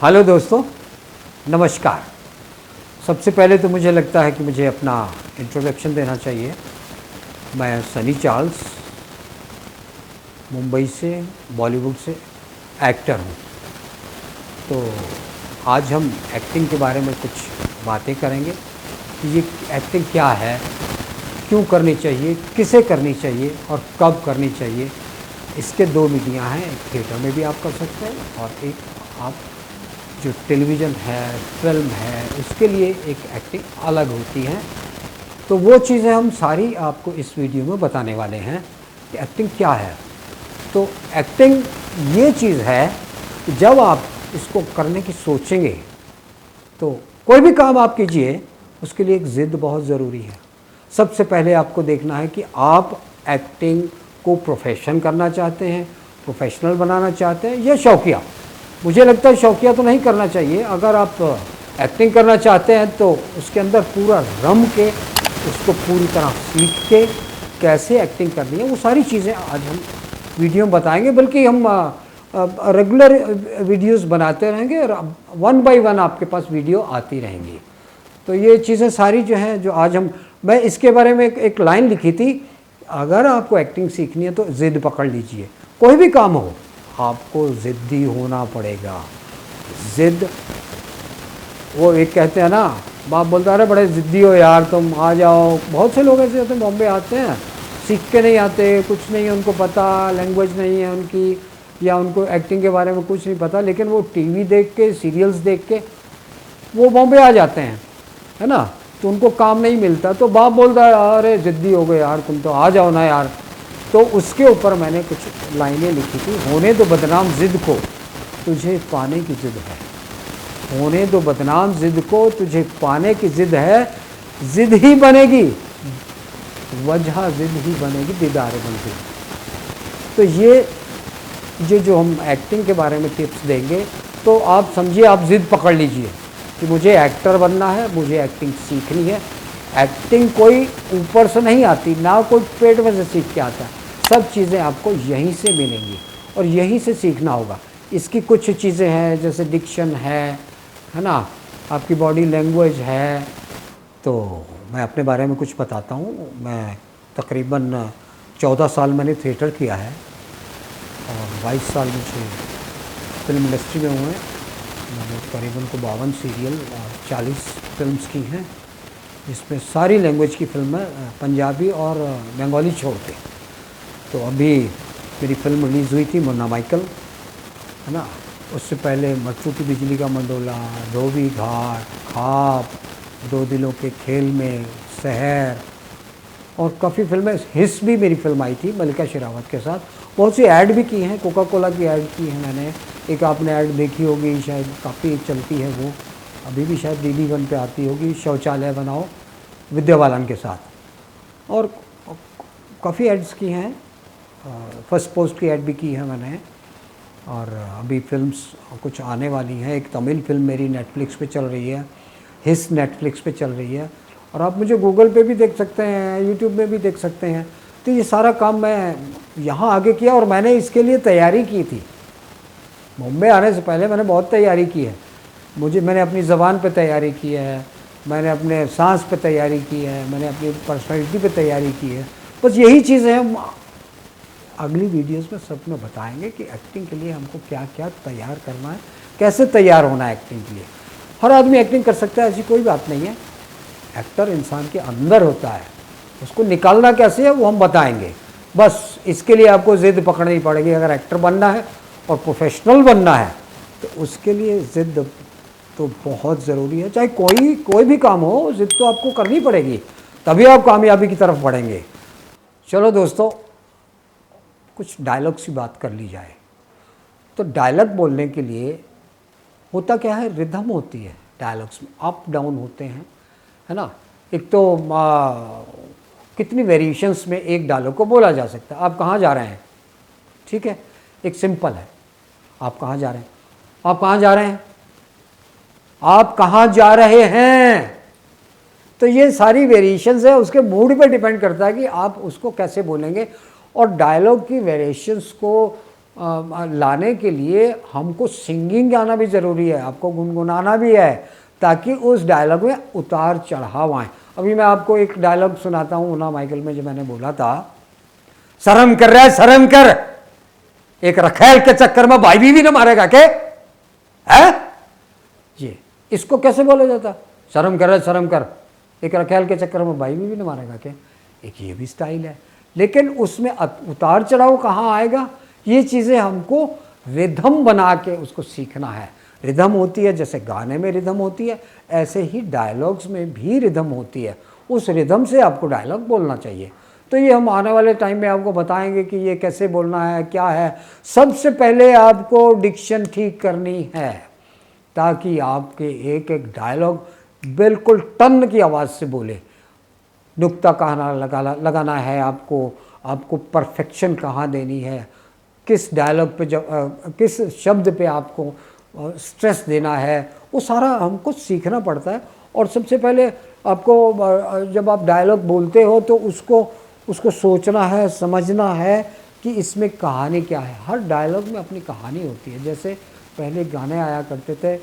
Hello दोस्तों, नमस्कार। सबसे पहले तो मुझे लगता है कि मुझे अपना इंट्रोडक्शन देना चाहिए। मैं सनी चार्ल्स, मुंबई से, बॉलीवुड से एक्टर हूँ। तो आज हम एक्टिंग के बारे में कुछ बातें करेंगे कि ये एक्टिंग क्या है, क्यों करनी चाहिए, किसे करनी चाहिए और कब करनी चाहिए। इसके दो मीडिया हैं, एक थिएटर में भी आप कर सकते हैं और एक आप जो टेलीविज़न है, फिल्म है, उसके लिए एक एक्टिंग अलग होती है। तो वो चीज़ें हम सारी आपको इस वीडियो में बताने वाले हैं कि एक्टिंग क्या है। तो एक्टिंग ये चीज़ है कि जब आप इसको करने की सोचेंगे तो कोई भी काम आप कीजिए, उसके लिए एक ज़िद बहुत ज़रूरी है। सबसे पहले आपको देखना है कि आप एक्टिंग को प्रोफेशन करना चाहते हैं, प्रोफेशनल बनाना चाहते हैं या शौकिया। मुझे लगता है शौकिया तो नहीं करना चाहिए। अगर आप एक्टिंग करना चाहते हैं तो उसके अंदर पूरा रम के, उसको पूरी तरह सीख के कैसे एक्टिंग करनी है, वो सारी चीज़ें आज हम वीडियो में बताएंगे। बल्कि हम रेगुलर वीडियोस बनाते रहेंगे और वन बाय वन आपके पास वीडियो आती रहेंगी। तो ये चीज़ें सारी जो हैं, जो आज मैं इसके बारे में एक लाइन लिखी थी, अगर आपको एक्टिंग सीखनी है तो ज़िद पकड़ लीजिए। कोई भी काम हो, आपको ज़िद्दी होना पड़ेगा। ज़िद, वो एक कहते हैं ना, बाप बोलता है अरे बड़े ज़िद्दी हो यार, तुम आ जाओ। बहुत से लोग ऐसे होते हैं, बॉम्बे आते हैं, सीख के नहीं आते, कुछ नहीं उनको पता, लैंग्वेज नहीं है उनकी, या उनको एक्टिंग के बारे में कुछ नहीं पता, लेकिन वो टीवी देख के, सीरियल्स देख के वो बॉम्बे आ जाते हैं, है ना। तो उनको काम नहीं मिलता, तो बाप बोलता है अरे ज़िद्दी हो गए यार, तुम तो आ जाओ ना यार। तो उसके ऊपर मैंने कुछ लाइनें लिखी थी। होने दो बदनाम ज़िद को, तुझे पाने की ज़िद है। होने दो बदनाम ज़िद को, तुझे पाने की ज़िद है। ज़िद ही बनेगी, वजह ज़िद ही बनेगी, दीदार बंदी। तो ये जो हम एक्टिंग के बारे में टिप्स देंगे, तो आप समझिए, आप ज़िद पकड़ लीजिए कि मुझे एक्टर बनना है, मुझे एक्टिंग सीखनी है। एक्टिंग कोई ऊपर से नहीं आती, ना कोई पेट में से सीख के आता है। सब चीज़ें आपको यहीं से मिलेंगी और यहीं से सीखना होगा। इसकी कुछ चीज़ें हैं, जैसे डिक्शन है ना, आपकी बॉडी लैंग्वेज है। तो मैं अपने बारे में कुछ बताता हूँ। मैं तकरीबन 14 साल मैंने थिएटर किया है और 22 साल मुझे फिल्म इंडस्ट्री में हुए हैं। मैंने करीबन को 52 सीरियल और 40 फिल्म्स की हैं, इसमें सारी लैंग्वेज की फिल्में, पंजाबी और बंगाली छोड़ के। तो अभी मेरी फिल्म रिलीज़ हुई थी मुन्ना माइकल, है ना। उससे पहले मट्टू की बिजली का मंडोला, धोबी घाट, खाप, दो दिलों के खेल में, शहर, और काफ़ी फिल्में। हिस्स भी मेरी फिल्म आई थी मल्लिका शेरावत के साथ। बहुत सी ऐड भी की हैं, कोका कोला की ऐड की है मैंने। एक आपने ऐड देखी होगी शायद, काफ़ी चलती है वो, अभी भी शायद DD1 पे आती होगी, शौचालय बनाओ, विद्या बालन के साथ। और काफ़ी एड्स की हैं, फर्स्ट पोस्ट की ऐड भी की है मैंने। और अभी फिल्म्स कुछ आने वाली हैं। एक तमिल फिल्म मेरी नेटफ्लिक्स पे चल रही है, हिस्स नेटफ्लिक्स पे चल रही है, और आप मुझे गूगल पे भी देख सकते हैं, यूट्यूब में भी देख सकते हैं। तो ये सारा काम मैं यहाँ आगे किया और मैंने इसके लिए तैयारी की थी। मुंबई आने से पहले मैंने बहुत तैयारी की है। मैंने अपनी ज़बान पे तैयारी की है, मैंने अपने सांस पे तैयारी की है, मैंने अपनी पर्सनैलिटी पे तैयारी की है। बस यही चीज़ें हम अगली वीडियोस में सब में बताएंगे कि एक्टिंग के लिए हमको क्या क्या तैयार करना है, कैसे तैयार होना है एक्टिंग के लिए। हर आदमी एक्टिंग कर सकता है, ऐसी कोई बात नहीं है। एक्टर इंसान के अंदर होता है, उसको निकालना कैसे है वो हम बताएंगे। बस इसके लिए आपको ज़िद पकड़नी पड़ेगी। अगर एक्टर बनना है और प्रोफेशनल बनना है तो उसके लिए ज़िद तो बहुत ज़रूरी है। चाहे कोई भी काम हो, ज़िद तो आपको करनी पड़ेगी, तभी आप कामयाबी की तरफ बढ़ेंगे। चलो दोस्तों, कुछ डायलॉग्स की बात कर ली जाए तो डायलॉग बोलने के लिए होता क्या है, रिदम होती है डायलॉग्स में, अप डाउन होते हैं, है ना। एक तो कितनी वेरिएशंस में एक डायलॉग को बोला जा सकता है। आप कहाँ जा रहे हैं, ठीक है, एक सिंपल है, आप कहाँ जा रहे हैं, आप कहाँ जा रहे हैं, आप कहाँ जा रहे हैं। तो ये सारी वेरिएशंस है, उसके मूड पे डिपेंड करता है कि आप उसको कैसे बोलेंगे। और डायलॉग की वेरिएशंस को लाने के लिए हमको सिंगिंग आना भी ज़रूरी है, आपको गुनगुनाना भी है, ताकि उस डायलॉग में उतार चढ़ाव आए। अभी मैं आपको एक डायलॉग सुनाता हूँ ना माइकल में, जो मैंने बोला था, शर्म कर रहा है शर्म कर, एक रखेल के चक्कर में भाई भी न मारेगा के है? ये इसको कैसे बोला जाता? शर्म कर रहा है शर्म कर, एक रखेल के चक्कर में भाई भी न मारेगा के। एक ये भी स्टाइल है, लेकिन उसमें उतार चढ़ाव कहाँ आएगा? ये चीज़ें हमको रिदम बना के उसको सीखना है। रिदम होती है, जैसे गाने में रिदम होती है, ऐसे ही डायलॉग्स में भी रिदम होती है। उस रिदम से आपको डायलॉग बोलना चाहिए। तो ये हम आने वाले टाइम में आपको बताएंगे कि ये कैसे बोलना है, क्या है। सबसे पहले आपको डिक्शन ठीक करनी है, ताकि आपके एक एक डायलॉग बिल्कुल टन की आवाज़ से बोले। नुक्ता कहाँ लगाना है आपको परफेक्शन कहाँ देनी है, किस डायलॉग पे किस शब्द पे आपको स्ट्रेस देना है, वो सारा हमको सीखना पड़ता है। और सबसे पहले आपको जब आप डायलॉग बोलते हो तो उसको सोचना है, समझना है कि इसमें कहानी क्या है। हर डायलॉग में अपनी कहानी होती है। जैसे पहले गाने आया करते थे,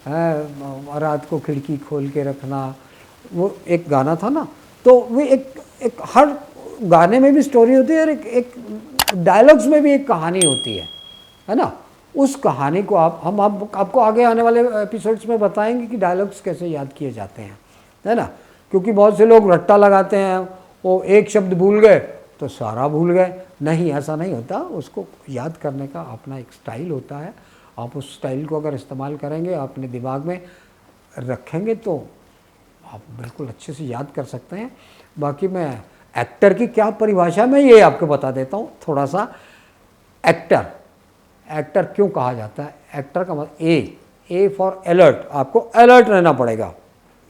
रात को खिड़की खोल के रखना, वो एक गाना था ना, तो वो एक हर गाने में भी स्टोरी होती है और एक डायलॉग्स में भी एक कहानी होती है ना। उस कहानी को आपको आगे आने वाले एपिसोड्स में बताएंगे कि डायलॉग्स कैसे याद किए जाते हैं, है ना। क्योंकि बहुत से लोग रट्टा लगाते हैं, वो एक शब्द भूल गए तो सारा भूल गए। नहीं, ऐसा नहीं होता। उसको याद करने का अपना एक स्टाइल होता है। आप उस स्टाइल को अगर इस्तेमाल करेंगे, अपने दिमाग में रखेंगे, तो आप बिल्कुल अच्छे से याद कर सकते हैं। बाकी मैं एक्टर की क्या परिभाषा मैं ये आपको बता देता हूँ थोड़ा सा। एक्टर क्यों कहा जाता है? एक्टर का मतलब ए फॉर अलर्ट, आपको अलर्ट रहना पड़ेगा,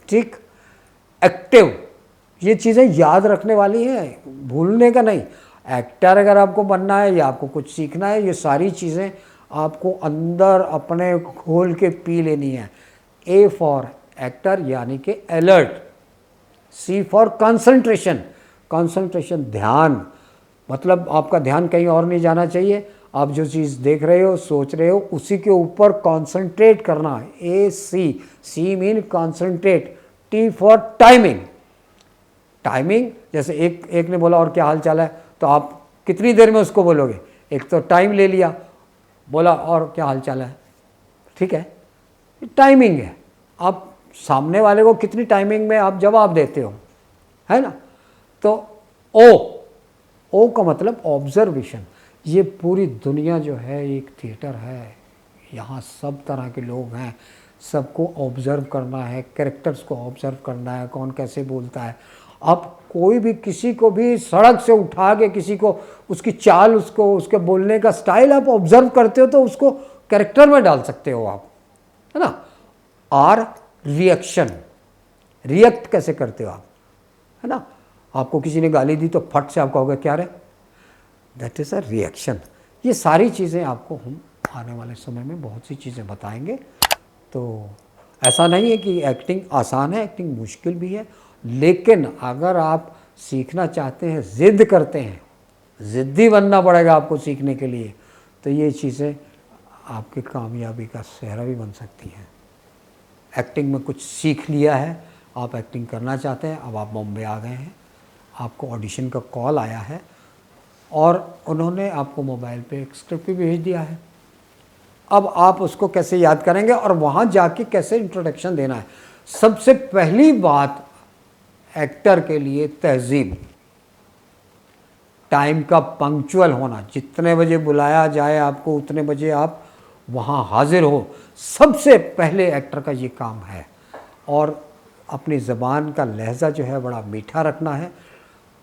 ठीक। एक्टिव, ये चीज़ें याद रखने वाली हैं, भूलने का नहीं। एक्टर अगर आपको बनना है या आपको कुछ सीखना है, ये सारी चीज़ें आपको अंदर अपने खोल के पी लेनी है। ए फॉर एक्टर यानी कि alert. C for concentration, concentration ध्यान, मतलब आपका ध्यान कहीं और नहीं जाना चाहिए। आप जो चीज़ देख रहे हो, सोच रहे हो, उसी के ऊपर कंसंट्रेट करना है। A C mean concentrate. T for timing, timing जैसे एक ने बोला और क्या हाल चाल है, तो आप कितनी देर में उसको बोलोगे? एक तो टाइम ले लिया, बोला और क्या हाल चाल है, ठीक है, टाइमिंग है। आप सामने वाले को कितनी टाइमिंग में आप जवाब देते हो, है ना। तो ओ का मतलब ऑब्जर्वेशन। ये पूरी दुनिया जो है एक थिएटर है, यहाँ सब तरह के लोग हैं, सबको ऑब्ज़र्व करना है, कैरेक्टर्स को ऑब्ज़र्व करना है, कौन कैसे बोलता है। आप कोई भी किसी को भी सड़क से उठा के किसी को उसकी चाल, उसके बोलने का स्टाइल आप ऑब्ज़र्व करते हो तो उसको कैरेक्टर में डाल सकते हो आप, है ना। आर रिएक्शन, रिएक्ट कैसे करते हो आप, है ना। आपको किसी ने गाली दी तो फट से आप कहोगे क्या रे, दैट इज़ अ रिएक्शन। ये सारी चीज़ें आपको हम आने वाले समय में बहुत सी चीज़ें बताएंगे। तो ऐसा नहीं है कि एक्टिंग आसान है, एक्टिंग मुश्किल भी है। लेकिन अगर आप सीखना चाहते हैं, ज़िद करते हैं, ज़िद्दी बनना पड़ेगा आपको सीखने के लिए, तो ये चीज़ें आपकी कामयाबी का सेहरा भी बन सकती हैं। एक्टिंग में कुछ सीख लिया है, आप एक्टिंग करना चाहते हैं, अब आप बॉम्बे आ गए हैं, आपको ऑडिशन का कॉल आया है और उन्होंने आपको मोबाइल पे एक स्क्रिप्ट भी भेज दिया है। अब आप उसको कैसे याद करेंगे और वहाँ जाके कैसे इंट्रोडक्शन देना है? सबसे पहली बात एक्टर के लिए तहज़ीब, टाइम का पंक्चुअल होना। जितने बजे बुलाया जाए आपको उतने बजे आप वहाँ हाजिर हो। सबसे पहले एक्टर का ये काम है। और अपनी ज़बान का लहजा जो है बड़ा मीठा रखना है।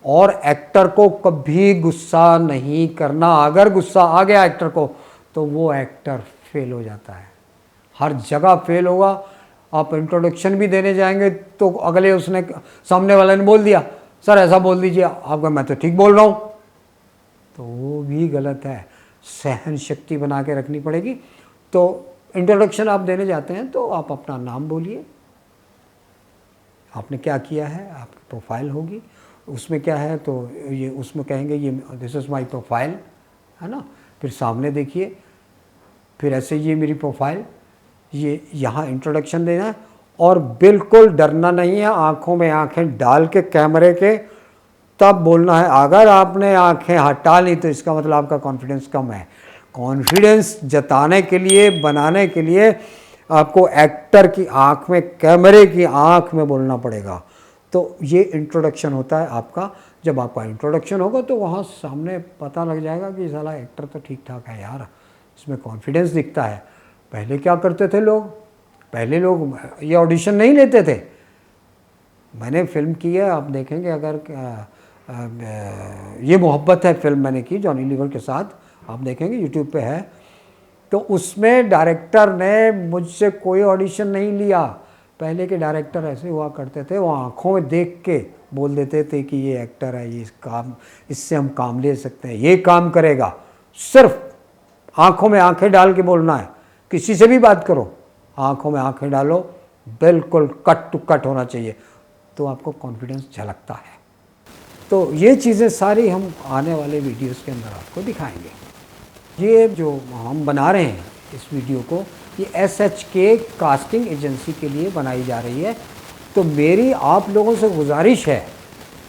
और एक्टर को कभी गुस्सा नहीं करना। अगर गुस्सा आ गया एक्टर को तो वो एक्टर फेल हो जाता है, हर जगह फेल होगा। आप इंट्रोडक्शन भी देने जाएंगे तो अगले उसने सामने वाले ने बोल दिया सर ऐसा बोल दीजिए, आपका मैं तो ठीक बोल रहा हूँ, तो वो भी गलत है। सहन शक्ति बना के रखनी पड़ेगी। तो इंट्रोडक्शन आप देने जाते हैं तो आप अपना नाम बोलिए, आपने क्या किया है, आपकी प्रोफाइल होगी, उसमें क्या है तो ये उसमें कहेंगे ये दिस इज़ माय प्रोफाइल, है ना। फिर सामने देखिए, फिर ऐसे ये मेरी प्रोफाइल, ये यहाँ इंट्रोडक्शन देना है और बिल्कुल डरना नहीं है, आंखों में आंखें डाल के कैमरे के तब बोलना है। अगर आपने आंखें हटा ली तो इसका मतलब आपका कॉन्फिडेंस कम है। कॉन्फिडेंस जताने के लिए, बनाने के लिए आपको एक्टर की आंख में, कैमरे की आंख में बोलना पड़ेगा। तो ये इंट्रोडक्शन होता है आपका। जब आपका इंट्रोडक्शन होगा तो वहाँ सामने पता लग जाएगा कि साला एक्टर तो ठीक ठाक है यार, इसमें कॉन्फिडेंस दिखता है। पहले क्या करते थे लोग, पहले लोग ये ऑडिशन नहीं लेते थे। मैंने फिल्म की है, आप देखेंगे, अगर ये मोहब्बत है फिल्म मैंने की जॉनी लीवर के साथ, आप देखेंगे यूट्यूब पे है। तो उसमें डायरेक्टर ने मुझसे कोई ऑडिशन नहीं लिया। पहले के डायरेक्टर ऐसे हुआ करते थे, वो आंखों में देख के बोल देते थे कि ये एक्टर है, ये काम, इससे हम काम ले सकते हैं, ये काम करेगा। सिर्फ आंखों में आंखें डाल के बोलना है। किसी से भी बात करो, आंखों में आंखें डालो, बिल्कुल कट टू कट होना चाहिए, तो आपको कॉन्फिडेंस झलकता है। तो ये चीज़ें सारी हम आने वाले वीडियोस के अंदर आपको दिखाएंगे। ये जो हम बना रहे हैं इस वीडियो को, ये SHK कास्टिंग एजेंसी के लिए बनाई जा रही है। तो मेरी आप लोगों से गुजारिश है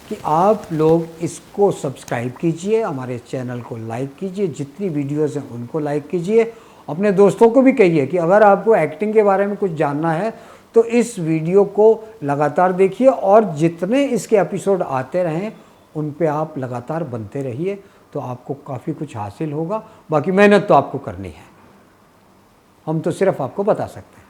कि आप लोग इसको सब्सक्राइब कीजिए, हमारे चैनल को लाइक कीजिए, जितनी वीडियोस हैं उनको लाइक कीजिए। अपने दोस्तों को भी कहिए कि अगर आपको एक्टिंग के बारे में कुछ जानना है तो इस वीडियो को लगातार देखिए, और जितने इसके एपिसोड आते रहें उन पे आप लगातार बनते रहिए, तो आपको काफ़ी कुछ हासिल होगा। बाकी मेहनत तो आपको करनी है, हम तो सिर्फ आपको बता सकते हैं।